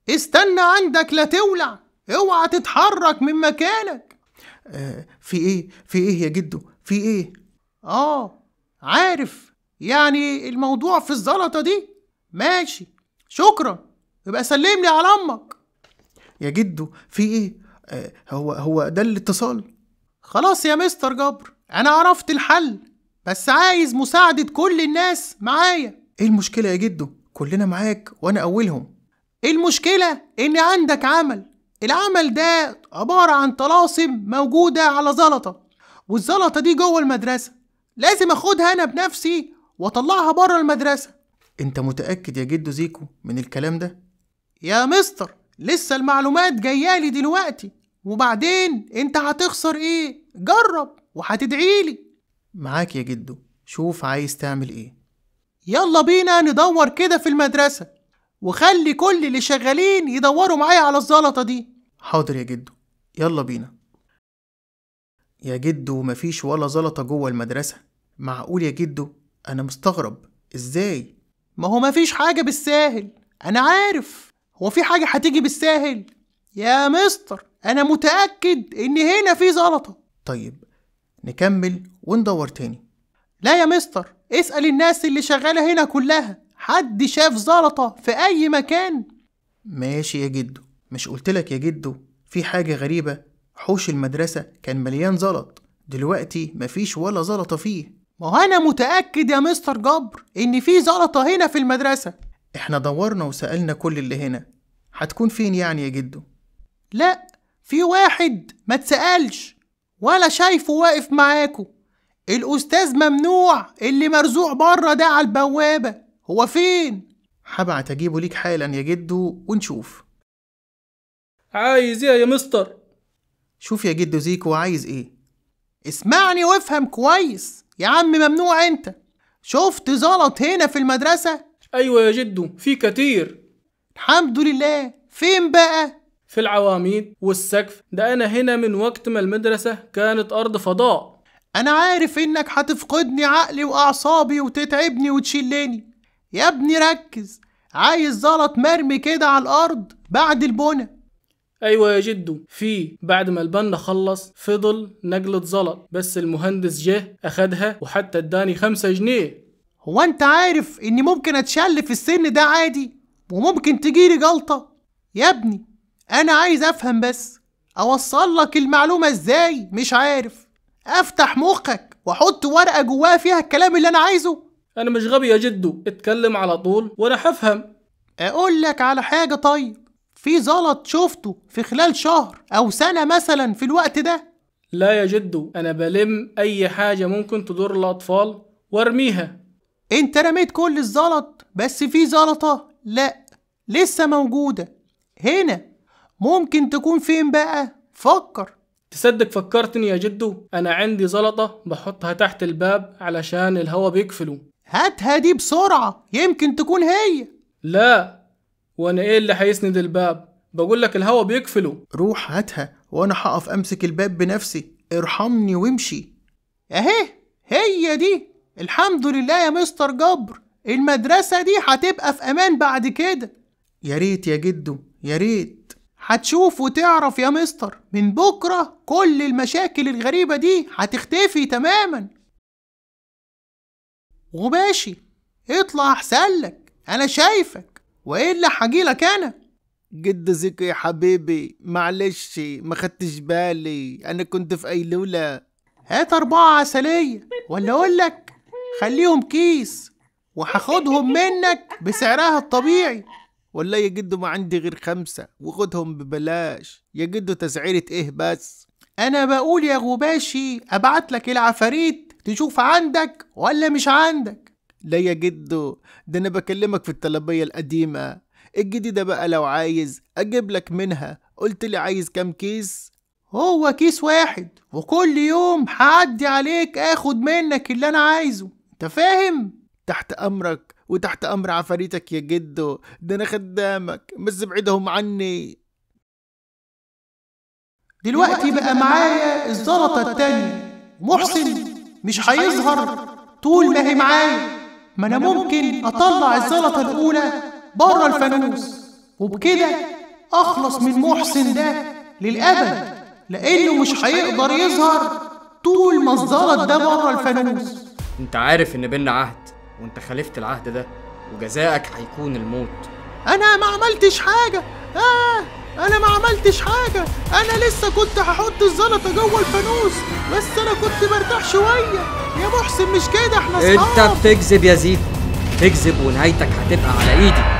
استنى عندك لا تولع، اوعى تتحرك من مكانك. في ايه يا جدو؟ في ايه؟ عارف يعني الموضوع في الزلطة دي. ماشي، شكرا، يبقى سلملي على امك. يا جدو في ايه؟ هو ده الاتصال؟ خلاص يا مستر جبر، انا عرفت الحل، بس عايز مساعدة كل الناس معايا. ايه المشكلة يا جدو؟ كلنا معاك وانا اولهم. المشكلة ان عندك العمل ده عبارة عن طلاسم موجودة على زلطة، والزلطة دي جوه المدرسة، لازم اخدها انا بنفسي واطلعها بره المدرسة. انت متأكد يا جدو زيكو من الكلام ده؟ يا مستر، لسه المعلومات جايالي دلوقتي، وبعدين انت هتخسر ايه؟ جرب وهتدعيلي. معاك يا جدو، شوف عايز تعمل ايه. يلا بينا ندور كده في المدرسة، وخلي كل اللي شغالين يدوروا معايا على الزلطة دي. حاضر يا جدو، يلا بينا. يا جدو مفيش ولا زلطة جوه المدرسة. معقول يا جدو؟ انا مستغرب ازاي. ما هو مفيش حاجة بالساهل، انا عارف. هو في حاجة هتيجي بالساهل؟ يا مستر انا متأكد ان هنا في زلطة. طيب نكمل وندور تاني. لا يا مستر، اسأل الناس اللي شغالة هنا كلها، حد شاف زلطة في اي مكان؟ ماشي يا جدو، مش قلتلك يا جدو في حاجة غريبة؟ حوش المدرسة كان مليان زلط، دلوقتي مفيش ولا زلطة فيه. ما هو انا متأكد يا مستر جبر ان في زلطة هنا في المدرسة. احنا دورنا وسألنا كل اللي هنا، هتكون فين يعني يا جدو؟ لا، في واحد ما تسألش ولا شايفه واقف معاكو، الأستاذ ممنوع اللي مرزوع بره ده على البوابة. هو فين؟ هبعت اجيبه ليك حالا يا جدو ونشوف. عايز ايه يا مستر؟ شوف يا جدو زيكو عايز ايه. اسمعني وافهم كويس يا عم ممنوع، انت شفت زلط هنا في المدرسة؟ ايوه يا جدو، في كتير. الحمد لله. فين بقى؟ في العواميد والسقف ده. انا هنا من وقت ما المدرسة كانت ارض فضاء. انا عارف انك هتفقدني عقلي واعصابي وتتعبني وتشلني. يا ابني ركز، عايز زلط مرمي كده على الارض بعد البنى. ايوه يا جدو، في بعد ما البنا خلص فضل نقلة زلط، بس المهندس جه اخدها وحتى اداني 5 جنيه. هو انت عارف اني ممكن اتشل في السن ده عادي، وممكن تجيلي جلطة؟ يا ابني انا عايز افهم بس، اوصل لك المعلومة ازاي مش عارف. افتح مخك واحط ورقة جواها فيها الكلام اللي انا عايزه. انا مش غبي يا جدو، اتكلم على طول وانا هفهم. اقول لك على حاجة طيب، في زلط شفته في خلال شهر او سنة مثلا في الوقت ده؟ لا يا جدو، انا بلم اي حاجة ممكن تضر الاطفال وارميها. انت رميت كل الزلط، بس في زلطة لا لسه موجودة هنا. ممكن تكون فين بقى؟ فكر. تصدق فكرتني يا جدو، انا عندي زلطة بحطها تحت الباب علشان الهوا بيقفله. هاتها دي بسرعة، يمكن تكون هي. لا، وانا ايه اللي هيسند الباب؟ بقول لك الهوا بيقفله. روح هاتها وانا هقف امسك الباب بنفسي، ارحمني وامشي. اهي هي دي. الحمد لله يا مستر جبر، المدرسة دي هتبقى في امان بعد كده. يا ريت يا جدو، يا ريت. هتشوف وتعرف يا مستر، من بكرة كل المشاكل الغريبة دي هتختفي تماما. وماشي، اطلع احسن لك، انا شايفك، وإلا هجيلك انا. جد زيكو يا حبيبي، معلش ما خدتش بالي، انا كنت في ايلولة. هات 4 عسلية، ولا اقولك خليهم كيس وهاخدهم منك بسعرها الطبيعي. والله يا جدو ما عندي غير 5 وخدهم ببلاش. يا جدو تسعيرة ايه بس؟ انا بقول يا غباشي ابعتلك العفاريت تشوف عندك ولا مش عندك. لا يا جدو، ده انا بكلمك في الطلبية القديمة. الجديدة بقى لو عايز اجيب لك منها. قلت لي عايز كام كيس؟ هو كيس واحد، وكل يوم هعدي عليك اخد منك اللي انا عايزه، انت فاهم؟ تحت امرك وتحت امر عفاريتك يا جدو، ده انا خدامك، بس ابعدهم عني. دلوقتي بقى معايا الزلطة التانية، محسن مش هيظهر طول ما هي معايا. ما انا ممكن اطلع الزلطة الاولى بره الفانوس، وبكده اخلص من محسن ده للابد، لانه مش هيقدر يظهر طول ما الزلط ده بره الفانوس. انت عارف ان بينا عهد، وانت خالفت العهد ده وجزائك هيكون الموت. انا ما عملتش حاجه، انا ما عملتش حاجه، انا لسه كنت هحط الزلطه جوه الفانوس، بس انا كنت برتاح شويه يا محسن. مش كده، احنا اصحاب. انت بتكذب يا زيد، تكذب ونهايتك هتبقى على ايدي.